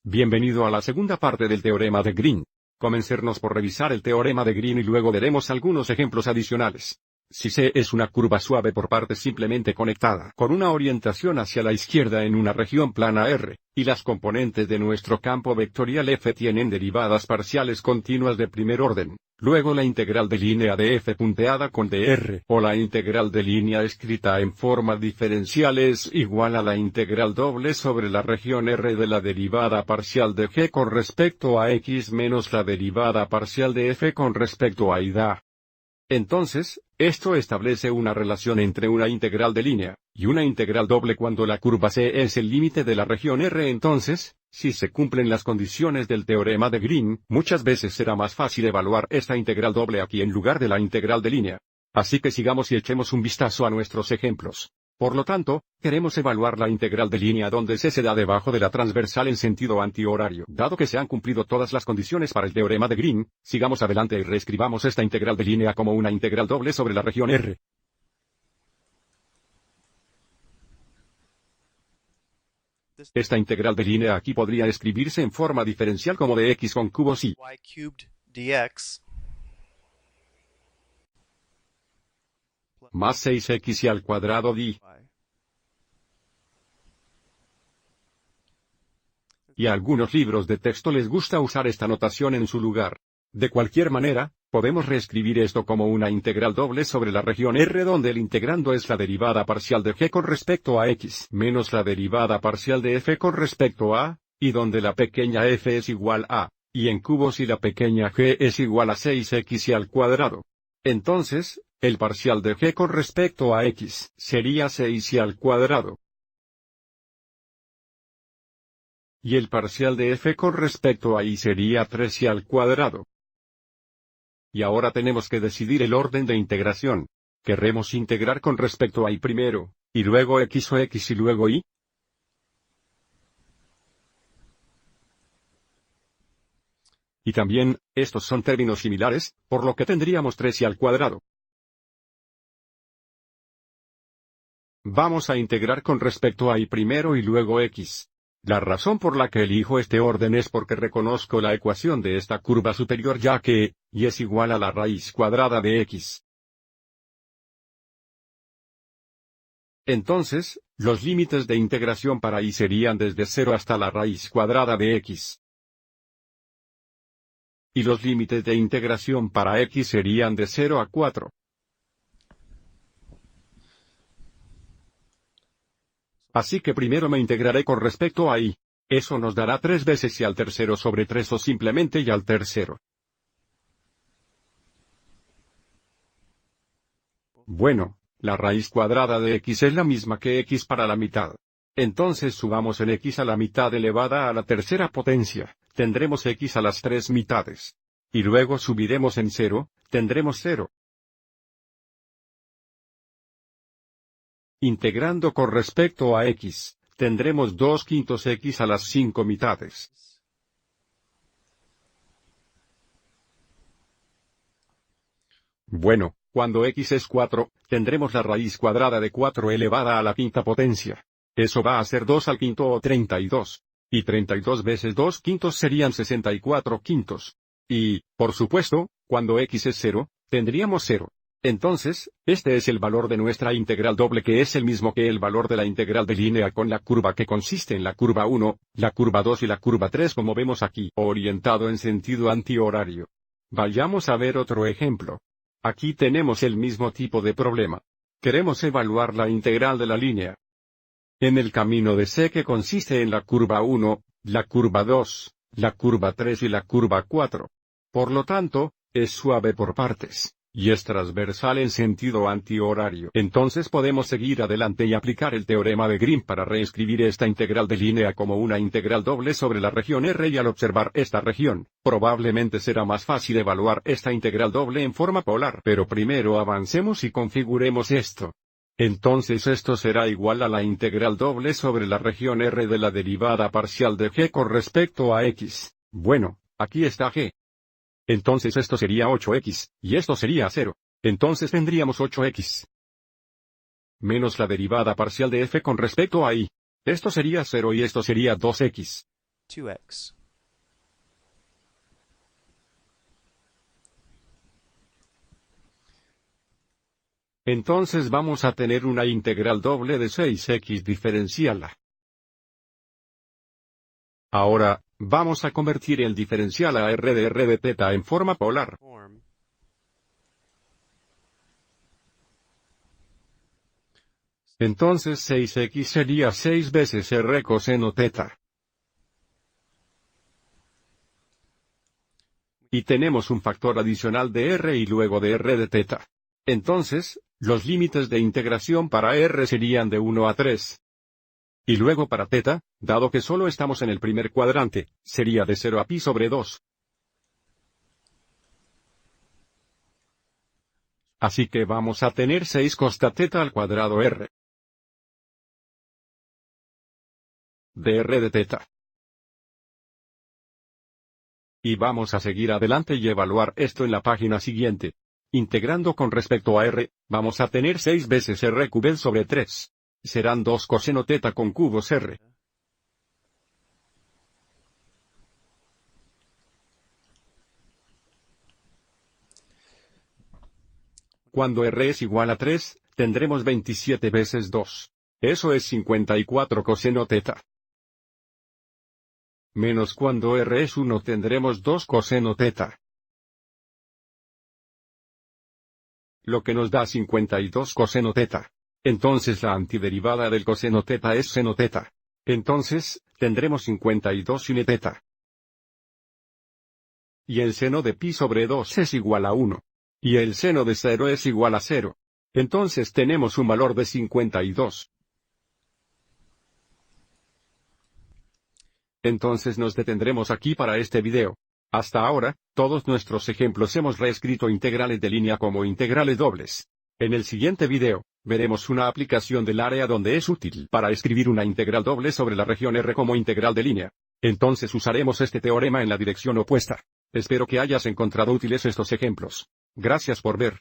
Bienvenido a la segunda parte del teorema de Green. Comencemos por revisar el teorema de Green y luego veremos algunos ejemplos adicionales. Si C es una curva suave por partes simplemente conectada con una orientación hacia la izquierda en una región plana R, y las componentes de nuestro campo vectorial F tienen derivadas parciales continuas de primer orden, luego la integral de línea de F punteada con dr o la integral de línea escrita en forma diferencial es igual a la integral doble sobre la región R de la derivada parcial de G con respecto a X menos la derivada parcial de F con respecto a Y. Entonces, esto establece una relación entre una integral de línea y una integral doble cuando la curva C es el límite de la región R. Entonces, si se cumplen las condiciones del teorema de Green, muchas veces será más fácil evaluar esta integral doble aquí en lugar de la integral de línea. Así que sigamos y echemos un vistazo a nuestros ejemplos. Por lo tanto, queremos evaluar la integral de línea donde C se da debajo de la transversal en sentido antihorario. Dado que se han cumplido todas las condiciones para el teorema de Green, sigamos adelante y reescribamos esta integral de línea como una integral doble sobre la región R. Esta integral de línea aquí podría escribirse en forma diferencial como de x con cubos y y cubed dx más 6x y al cuadrado d. Y a algunos libros de texto les gusta usar esta notación en su lugar. De cualquier manera, podemos reescribir esto como una integral doble sobre la región R donde el integrando es la derivada parcial de G con respecto a X menos la derivada parcial de F con respecto a, y donde la pequeña f es igual a, y en cubos y la pequeña g es igual a 6x y al cuadrado. Entonces, el parcial de G con respecto a X sería 6 y al cuadrado. Y el parcial de F con respecto a Y sería 3 y al cuadrado. Y ahora tenemos que decidir el orden de integración. ¿Querremos integrar con respecto a Y primero, y luego X o X y luego Y? Y también, estos son términos similares, por lo que tendríamos 3 y al cuadrado. Vamos a integrar con respecto a Y primero y luego X. La razón por la que elijo este orden es porque reconozco la ecuación de esta curva superior ya que, y es igual a la raíz cuadrada de X. Entonces, los límites de integración para Y serían desde 0 hasta la raíz cuadrada de X. Y los límites de integración para X serían de 0 a 4. Así que primero me integraré con respecto a Y. Eso nos dará 3 veces y al tercero sobre 3 o simplemente y al tercero. Bueno, la raíz cuadrada de X es la misma que X para la mitad. Entonces subamos en X a la mitad elevada a la tercera potencia, tendremos X a las 3 mitades. Y luego subiremos en 0, tendremos 0. Integrando con respecto a X, tendremos 2/5 X a las 5 mitades. Bueno, cuando X es 4, tendremos la raíz cuadrada de 4 elevada a la quinta potencia. Eso va a ser 2 al quinto o 32. Y 32 veces 2/5 serían 64/5. Y, por supuesto, cuando X es 0, tendríamos 0. Entonces, este es el valor de nuestra integral doble que es el mismo que el valor de la integral de línea con la curva que consiste en la curva 1, la curva 2 y la curva 3 como vemos aquí, orientado en sentido antihorario. Vayamos a ver otro ejemplo. Aquí tenemos el mismo tipo de problema. Queremos evaluar la integral de la línea. En el camino de C que consiste en la curva 1, la curva 2, la curva 3 y la curva 4. Por lo tanto, es suave por partes, y es transversal en sentido antihorario. Entonces podemos seguir adelante y aplicar el teorema de Green para reescribir esta integral de línea como una integral doble sobre la región R y al observar esta región, probablemente será más fácil evaluar esta integral doble en forma polar. Pero primero avancemos y configuremos esto. Entonces esto será igual a la integral doble sobre la región R de la derivada parcial de G con respecto a X. Bueno, aquí está G. Entonces esto sería 8x, y esto sería 0. Entonces tendríamos 8x. Menos la derivada parcial de f con respecto a y. Esto sería 0 y esto sería 2x. 2x. Entonces vamos a tener una integral doble de 6x diferencial. Ahora, vamos a convertir el diferencial a r de θ en forma polar. Form. Entonces 6x sería 6 veces r coseno θ. Y tenemos un factor adicional de r y luego de r de θ. Entonces, los límites de integración para r serían de 1 a 3. Y luego para θ, dado que solo estamos en el primer cuadrante, sería de 0 a pi sobre 2. Así que vamos a tener 6 cos θ al cuadrado r. De r de θ. Y vamos a seguir adelante y evaluar esto en la página siguiente. Integrando con respecto a r, vamos a tener 6 veces r cubed sobre 3. Serán 2 coseno θ con cubos r. Cuando r es igual a 3, tendremos 27 veces 2. Eso es 54 coseno θ. Menos cuando r es 1 tendremos 2 coseno θ. Lo que nos da 52 coseno θ. Entonces la antiderivada del coseno θ es seno θ. Entonces, tendremos 52 sin θ. Y el seno de pi sobre 2 es igual a 1. Y el seno de 0 es igual a 0. Entonces tenemos un valor de 52. Entonces nos detendremos aquí para este video. Hasta ahora, todos nuestros ejemplos hemos reescrito integrales de línea como integrales dobles. En el siguiente video, veremos una aplicación del área donde es útil para escribir una integral doble sobre la región R como integral de línea. Entonces usaremos este teorema en la dirección opuesta. Espero que hayas encontrado útiles estos ejemplos. Gracias por ver.